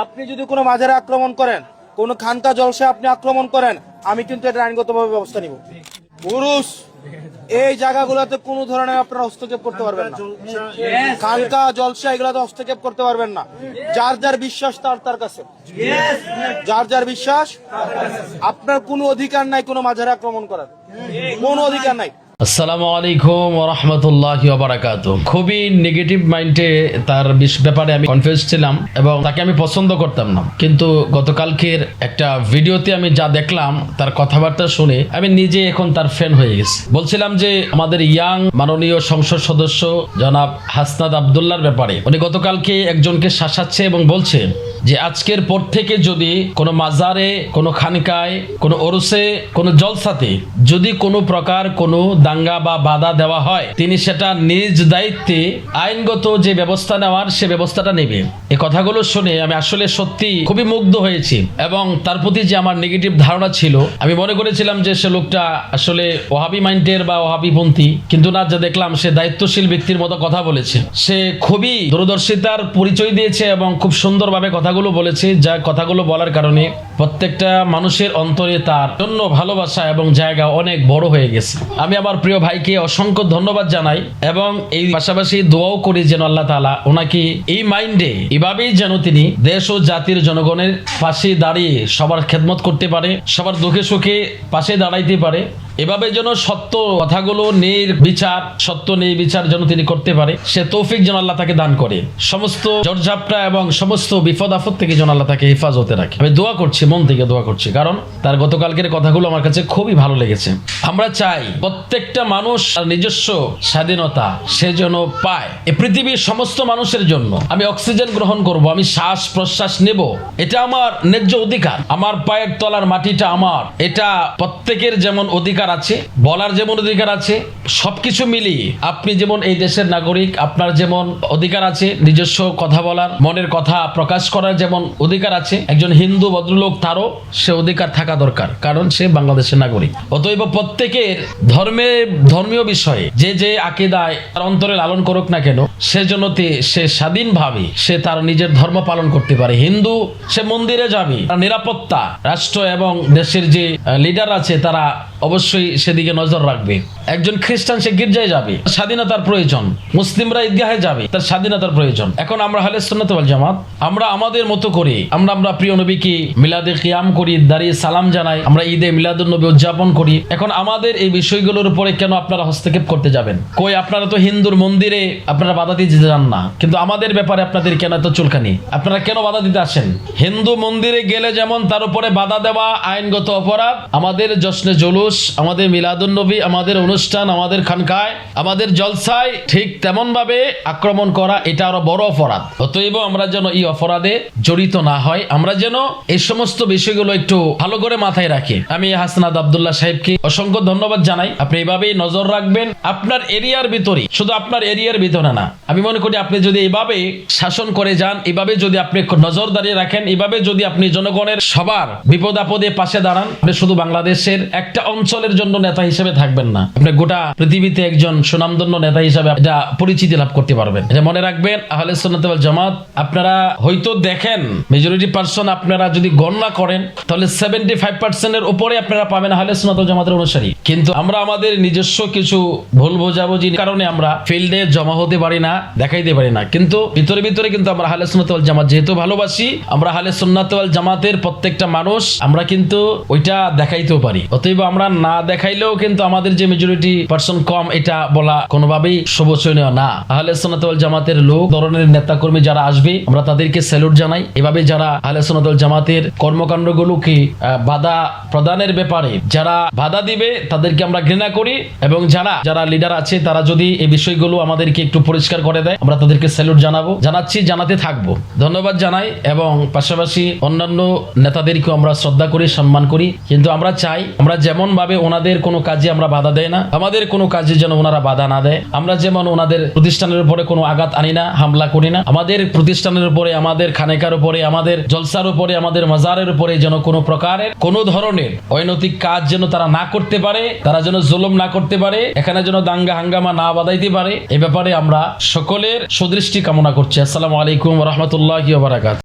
আপনি যদি কোনো মাজারে আক্রমণ করেন, কোনো খানকা জলসায় আপনি আক্রমণ করেন, আমি কিন্তু এটা আইনগতভাবে ব্যবস্থা নিব। পুরুষ এই জায়গাগুলোতে কোনো ধরনের আপনারা হস্তক্ষেপ করতে পারবেন না। খানকা জলসা এগুলোতে হস্তক্ষেপ করতে পারবেন না। যার যার বিশ্বাস তার কাছে, যার যার বিশ্বাস। আপনার কোনো অধিকার নাই কোনো মাজারে আক্রমণ করার, কোনো অধিকার নাই। আসসালামু আলাইকুম ওয়া রাহমাতুল্লাহি ওয়া বারাকাতুহু। খুবই নেগেটিভ মাইন্ডে তার ব্যাপারে আমি কনফিউজ ছিলাম এবং তাকে আমি পছন্দ করতাম না, কিন্তু গতকালকের একটা ভিডিওতে আমি যা দেখলাম, তার কথাবার্তা শুনে আমি নিজে এখন তার ফ্যান হয়ে গেছি। বলছিলাম যে আমাদের ইয়াং মাননীয় সংসদ সদস্য জনাব হাসনাত আব্দুল্লাহর ব্যাপারে উনি গতকালকে একজনকে শাসাচ্ছে এবং বলছে যে আজকের পর থেকে যদি কোনো মাজারে, কোনো খানকায়, কোনো ওরসে, কোনো জলসাতে যদি কোনো প্রকার কোনো দাঙ্গা বা বাধা দেওয়া হয়, তিনি সেটা নিজ দায়িত্বে আইনগত যে ব্যবস্থা নেওয়ার সে ব্যবস্থাটা নেবে। এই কথাগুলো শুনে আমি আসলে সত্যি খুবই মুগ্ধ হয়েছি এবং তার প্রতি যে আমার নেগেটিভ ধারণা ছিল, আমি মনে করেছিলাম যে সে লোকটা আসলে ওহাবি মাইন্ডের বা ওহাবিপন্থী, কিন্তু না, যা দেখলাম সে দায়িত্বশীল ব্যক্তির মতো কথা বলেছে। সে খুবই দূরদর্শিতার পরিচয় দিয়েছে এবং খুব সুন্দরভাবে কথাগুলো বলেছে, যা কথাগুলো বলার কারণে প্রত্যেকটা মানুষের অন্তরে তার জন্য ভালোবাসা এবং জায়গা অনেক বড় হয়ে গেছে। আমি আমার প্রিয় ভাইকে অসংখ্য ধন্যবাদ জানাই এবং এই পাশাপাশি দোয়াও করি যেন আল্লাহ তাআলা ওনাকে এই মাইন্ডে এভাবেই যেন তিনি দেশ ও জাতির জনগণের পাশে দাঁড়িয়ে সবার খেদমত করতে পারে, সবার দুঃখে সুখে পাশে দাঁড়াইতে পারে। এভাবে যেন সত্য কথাগুলো নির্বিচার, সত্য নির্বিচার যেন তিনি করতে পারে, সে তৌফিক যেন আল্লাহ তাকে দান করে। সমস্ত জর্জাপটা এবং সমস্ত বিপদ আপদ থেকে যেন আল্লাহ তাকে হেফাজতে রাখে। আমি দোয়া করছি, মন থেকে দোয়া করছি, কারণ তার গতকালকের কথাগুলো আমার কাছে খুবই ভালো লেগেছে। আমরা চাই প্রত্যেকটা মানুষ তার নিজস্ব স্বাধীনতা সে যেন পায়। এই পৃথিবীর সমস্ত মানুষের জন্য আমি অক্সিজেন গ্রহণ করব, আমি শ্বাস প্রশ্বাস নেব, এটা আমার ন্যায্য অধিকার। আমার পায়ের তলার মাটিটা আমার, এটা প্রত্যেকের যেমন অধিকার আছে, বলার যেমন অধিকার আছে, সবকিছু মিলিয়ে আপনি যেমন এই দেশের নাগরিক, আপনার যেমন অধিকার আছে নিজস্ব কথা বলার, মনের কথা প্রকাশ করার যেমন অধিকার আছে, একজন হিন্দু ভদ্রলোক তারও সে অধিকার থাকা দরকার, কারণ সে বাংলাদেশের নাগরিক। অতএব প্রত্যেকের ধর্মীয় বিষয়ে যে যে আকীদায় তার অন্তরে লালন করুক না কেন, সেজন্য সে স্বাধীনভাবে সে তার নিজের ধর্ম পালন করতে পারে। হিন্দু সে মন্দিরে যাবে, তার নিরাপত্তা রাষ্ট্র এবং দেশের যে লিডার আছে তারা অবশ্যই সেদিকে নজর রাখবে। একজন খ্রিস্টান সে গির্জায় যাবে, স্বাধীনতার প্রয়োজন। মুসলিমরা ঈদগাহে যাবে, তার স্বাধীনতার প্রয়োজন। এখন আমরা আহলে সুন্নাত ওয়াল জামাত, আমরা আমাদের মতো করে আমরা প্রিয় নবীকে মিলাদে কিয়াম করি, দাঁড়িয়ে সালাম জানাই, আমরা ঈদে মিলাদুন নবী উদযাপন করি। এখন আমাদের এই বিষয়গুলোর উপরে কেন আপনারা হস্তক্ষেপ করতে যাবেন? কই, আপনারা তো হিন্দুর মন্দিরে আপনারা বাধা দিতে যান না, কিন্তু আমাদের ব্যাপারে আপনাদের কেন এত চুলকানি? আপনারা কেন বাধা দিতে আসেন? হিন্দু মন্দিরে গেলে যেমন তার উপরে বাধা দেওয়া আইনগত অপরাধ, আমাদের জশ্নে জুলুস, আমাদের মিলাদুন নবী, আমাদের অনুষ্ঠান, আমাদের খানকায়, আমাদের জলসায় ঠিক তেমন ভাবে আক্রমণ করা এটা আরো বড় অপরাধ। অতএব আমরা যেন এই অপরাধে জড়িত না হয়, আমরা যেন এই সমস্ত বিষয়গুলো একটু ভালো করে মাথায় রাখি। আমি হাসনাত আব্দুল্লাহ সাহেবকে অসংখ্য ধন্যবাদ জানাই। আপনি এভাবেই নজর রাখবেন আপনার এরিয়ার ভিতরে, শুধু আপনার এরিয়ার ভিতরে না। আমি মনে করি আপনি যদি এভাবে শাসন করে যান, এভাবে যদি আপনি নজরদারি রাখেন, এভাবে যদি আপনি জনগণের সবার বিপদ আপদে পাশে দাঁড়ান, আপনি শুধু বাংলাদেশের একটা অঞ্চলের জন্য নেতা হিসেবে থাকবেন না, আপনি গোটা পৃথিবীতে একজন সুনামধন্য নেতা হিসেবে এটা পরিচিতি লাভ করতে পারবেন। এটা মনে রাখবেন। আহলে সুন্নাত ওয়াল জামাত আপনারা হয়তো দেখেন মেজরিটি পার্সন আপনারা যদি গণনা করেন তাহলে 75% এর উপরে আপনারা পাবেন আহলে সুন্নাত ওয়াল জামাতের অনুসারী, কিন্তু আমরা আমাদের নিজস্ব কিছু ভুল বোঝাবুঝির কারণে আমরা ফিল্ডে জমা হতে পারি না, দেখাইতে পারি না, কিন্তু ভিতরে কিন্তু আমরা আহলে সুন্নাত ওয়াল জামাত যেহেতু ভালোবাসি, আমরা আহলে সুন্নাত ওয়াল জামাতের প্রত্যেকটা মানুষ আমরা কিন্তু ওইটা দেখাইতেও পারি। অতএব আমরা না দেখাইলেও কিন্তু আমাদের যে মেজরিটি পার্সন কম, এটা বলা কোনোভাবেই শোভনীয় না। আহলে সুন্নাত ওয়াল জামাতের লোক ধরনের নেতা কর্মী যারা আসবে আমরা তাদেরকে স্যালুট জানাই। এভাবে যারা আহলে সুন্নাত ওয়াল জামাতের কর্মকাণ্ডগুলোকে বাধা প্রদানের ব্যাপারে যারা বাধা দিবে তাদেরকে আমরা ঘৃণা করি, এবং যারা লিডার আছে তারা যদি এই বিষয়গুলো আমাদেরকে একটু পরিষ্কার করে দেয় আমরা তাদেরকে স্যালুট জানাচ্ছি, জানাতে থাকবো। ধন্যবাদ জানাই এবং পাশাপাশি অন্যান্য নেতাদেরকেও আমরা শ্রদ্ধা করি, সম্মান করি, কিন্তু আমরা চাই আমরা যেমন ভাবে ওনাদের কোনো কাজে আমরা বাধা দেয় না, আমাদের কোনো কাজে যেন ওনারা বাধা না দেয়। আমরা যেমন ওনাদের প্রতিষ্ঠানের উপরে কোনো আঘাত আনি না, হামলা করি না, আমাদের প্রতিষ্ঠানের উপরে, আমাদের খানেকার উপরে, আমাদের জলসার উপরে, আমাদের মাজারের উপরে যেন কোনো প্রকারের কোনো ধরনের অনৈতিক কাজ যেন তারা না করতে পারে, তারা যেন জুলুম না করতে পারে, এখানে যেন দাঙ্গা হাঙ্গামা না বাধাইতে পারে। এই ব্যাপারে আমরা সকলের সুদৃষ্টি কামনা করছি। আসসালামু আলাইকুম ওয়া রাহমাতুল্লাহি ওয়া বারাকাতুহু।